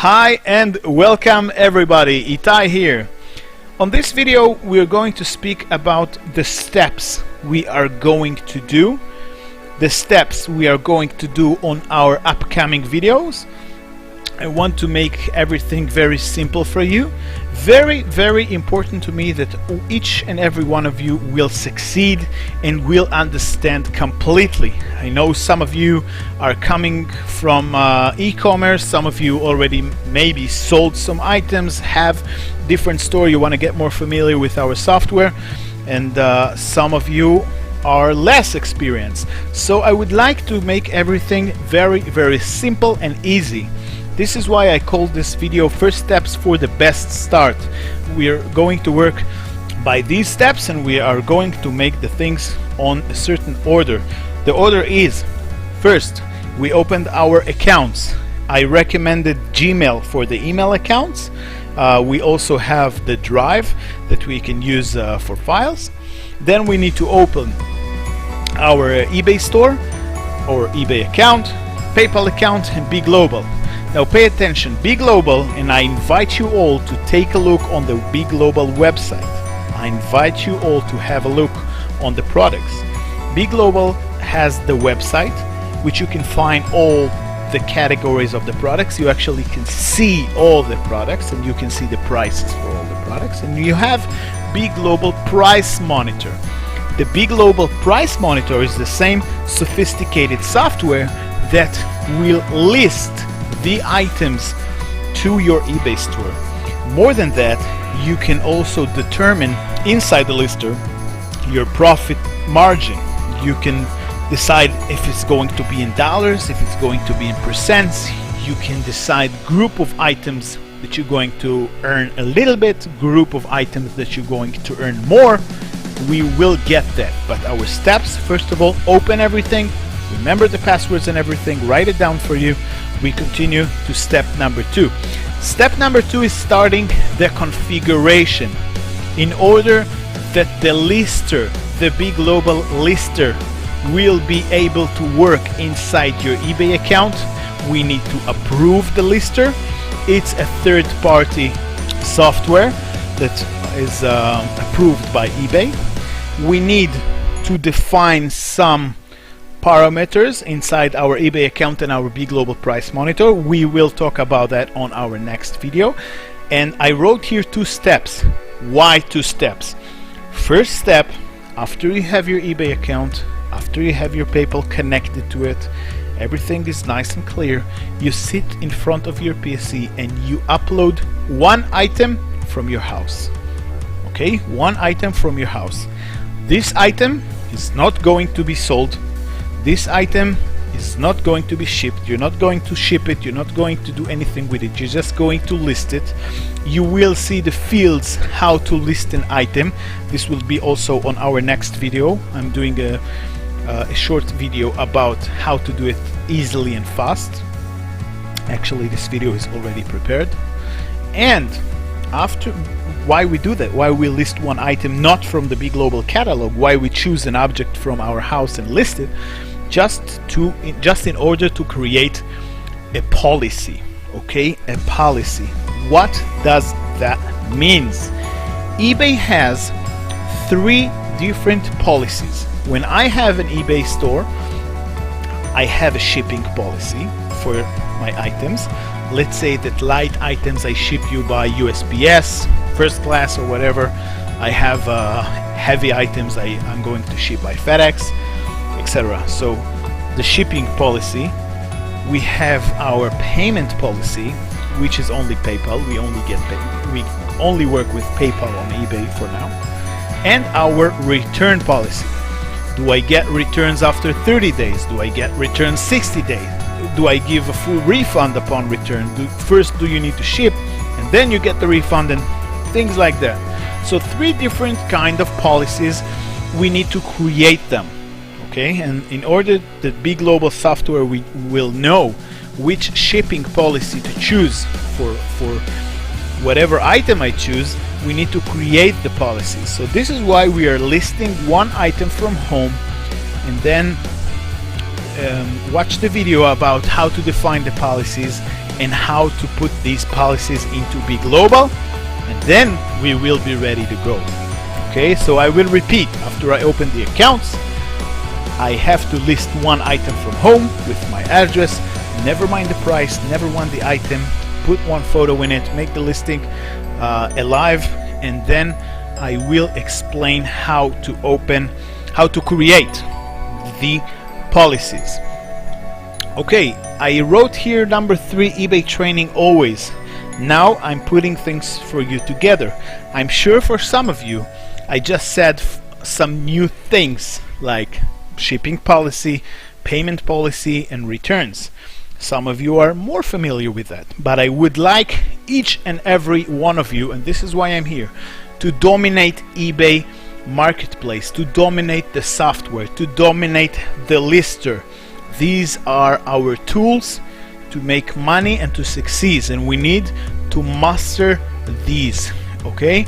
Hi and welcome everybody, Itai here. On this video we are going to speak about the steps we are going to do, on our upcoming videos. I want to make everything very simple for you. Very important to me that each and every one of you will succeed and will understand completely. I know some of you are coming from e-commerce, some of you already maybe sold some items, have different store, you want to get more familiar with our software, and some of you are less experienced. So I would like to make everything very simple and easy. This is why I called this video First Steps for the Best Start. We are going to work by these steps and we are going to make the things on a certain order. The order is, first, we opened our accounts. I recommended Gmail for the email accounts. We also have the Drive that we can use for files. Then we need to open our eBay store or eBay account, PayPal account, and BeGlobal. Now pay attention, BeGlobal, and I invite you all to take a look on the BeGlobal website. I invite you all to have a look on the products. BeGlobal has the website which you can find all the categories of the products. You actually can see all the products and you can see the prices for all the products. And you have BeGlobal Price Monitor. The BeGlobal Price Monitor is the same sophisticated software that will list the items to your eBay store. More than that, you can also determine inside the lister your profit margin. You can decide if it's going to be in dollars, if it's going to be in percents. You can decide group of items that you're going to earn a little bit, group of items that you're going to earn more. We will get that, but our steps, first of all, open everything, remember the passwords and everything, write it down for you. We continue to step number 2. Step number 2 is starting the configuration. In order that the lister, the BeGlobal lister, will be able to work inside your eBay account, we need to approve the lister. It's a third-party software that is approved by eBay. We need to define some parameters inside our eBay account and our BeGlobal Price Monitor. We will talk about that on our next video. And I wrote here 2 steps. Why 2 steps? First step, after you have your eBay account, after you have your PayPal connected to it, everything is nice and clear, you sit in front of your PC and you upload one item from your house. Okay, one item from your house. This item is not going to be sold. This item is not going to be shipped. You're not going to ship it. You're not going to do anything with it. You're just going to list it. You will see the fields how to list an item. This will be also on our next video. I'm doing a short video about how to do it easily and fast. Actually, this video is already prepared. And after, why we do that, why we list one item not from the BeGlobal catalog, why we choose an object from our house and list it, just in order to create a policy. Okay, a policy. What does that means? eBay has 3 different policies. When I have an eBay store, I have a shipping policy for my items. Let's say that light items I ship you by USPS, first class or whatever. I have heavy items I'm going to ship by FedEx, etc. So the shipping policy, we have our payment policy, which is only PayPal. We only work with PayPal on eBay for now. And our return policy. Do I get returns after 30 days? Do I get returns 60 days? Do I give a full refund upon return? First, do you need to ship and then you get the refund, and things like that. So 3 different kind of policies. We need to create them. Okay, and in order that BeGlobal software we will know which shipping policy to choose for whatever item I choose, we need to create the policy. So this is why we are listing one item from home, and then watch the video about how to define the policies and how to put these policies into BeGlobal, and then we will be ready to go. Okay, so I will repeat. After I open the accounts, I have to list one item from home with my address, never mind the price, never mind the item, put one photo in it, make the listing alive, and then I will explain how to create the policies. Okay, I wrote here number 3, eBay training always. Now I'm putting things for you together. I'm sure for some of you I just said some new things like shipping policy, payment policy, and returns. Some of you are more familiar with that, but I would like each and every one of you, and this is why I'm here, to dominate eBay marketplace, to dominate the software, to dominate the lister. These are our tools to make money and to succeed, and we need to master these. Okay,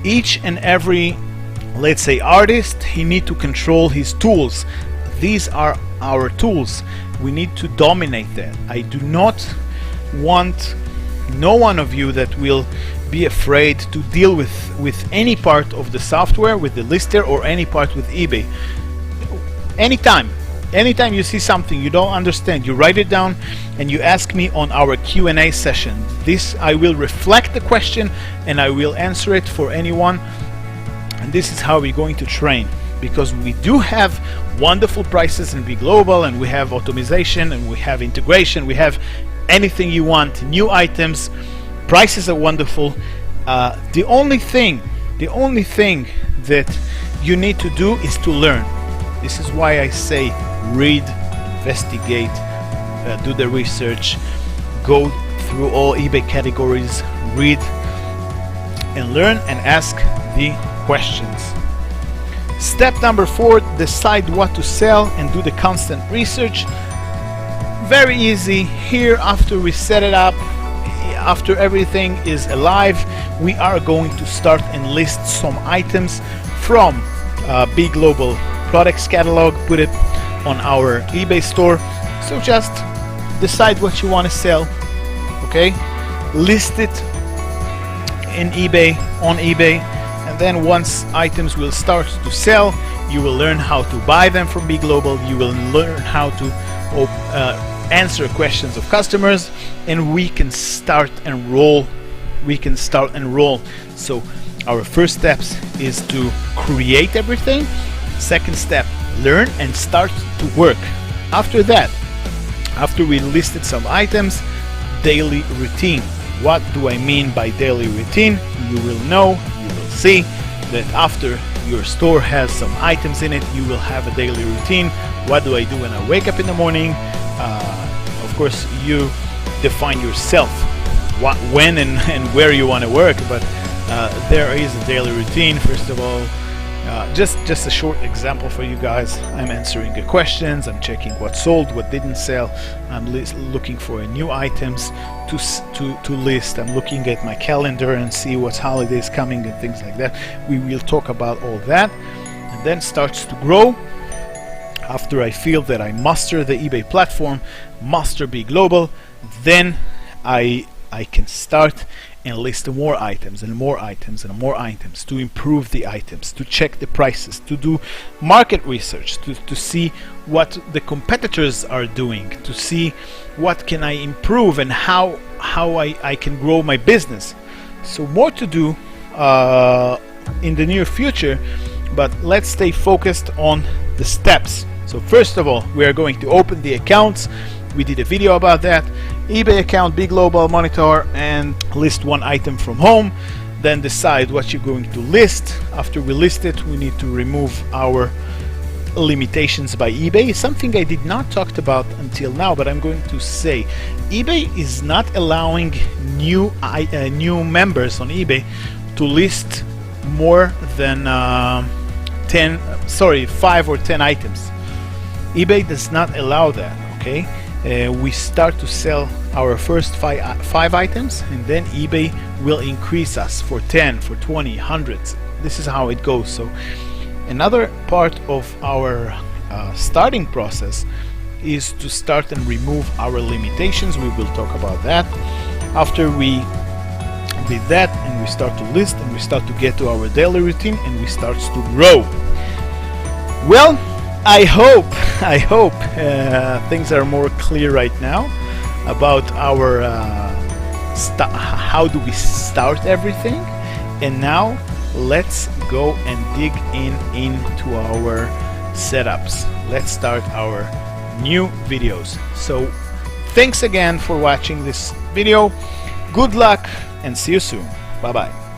each and every, let's say, artist, he need to control his tools. These are our tools. We need to dominate that. I do not want no one of you that will be afraid to deal with any part of the software, with the lister, or any part with eBay. Anytime you see something you don't understand, you write it down and you ask me on our Q&A session. This, I will reflect the question and I will answer it for anyone. And this is how we're going to train, because we do have wonderful prices in BeGlobal, and we have automation, and we have integration, we have anything you want, new items, prices are wonderful. The only thing that you need to do is to learn. This is why I say read, investigate, do the research, go through all eBay categories, read and learn, and ask the questions. Step number 4, decide what to sell and do the constant research. Very easy. Here, after we set it up, after everything is alive, we are going to start and list some items from BeGlobal products catalog, put it on our eBay store. So just decide what you want to sell, okay, list it in eBay, on eBay, and then once items will start to sell, you will learn how to buy them from BeGlobal. You will learn how to answer questions of customers, and we can start and roll. So our first steps is to create everything. Second step, learn and start to work. After that, after we listed some items, daily routine. What do I mean by daily routine? You will know, you will see that after your store has some items in it, you will have a daily routine. What do I do when I wake up in the morning? Of course, you define yourself when and where you want to work, but there is a daily routine. First of all, just a short example for you guys. I'm answering the questions, I'm checking what sold, what didn't sell, I'm looking for new items to list, I'm looking at my calendar and see what's holidays coming and things like that. We will talk about all that, and then starts to grow. After I feel that I master the eBay platform, master BeGlobal, then I can start and list more items and more items and more items, to improve the items, to check the prices, to do market research, to see what the competitors are doing, to see what can I improve and how I can grow my business. So more to do in the near future, but let's stay focused on the steps. So first of all, we are going to open the accounts. We did a video about that. eBay account, BeGlobal, monitor, and list one item from home. Then decide what you're going to list. After we list it, we need to remove our limitations by eBay. Something I did not talk about until now, but I'm going to say. eBay is not allowing new members on eBay to list more than 5 or 10 items. eBay does not allow that, okay? We start to sell our first five items, and then eBay will increase us for 10, for 20, hundreds. This is how it goes. So another part of our starting process is to start and remove our limitations. We will talk about that after we did that, and we start to list and we start to get to our daily routine and we start to grow. Well, I hope things are more clear right now about our how do we start everything. And now let's go and dig into our setups. Let's start our new videos. So thanks again for watching this video. Good luck and see you soon. Bye bye.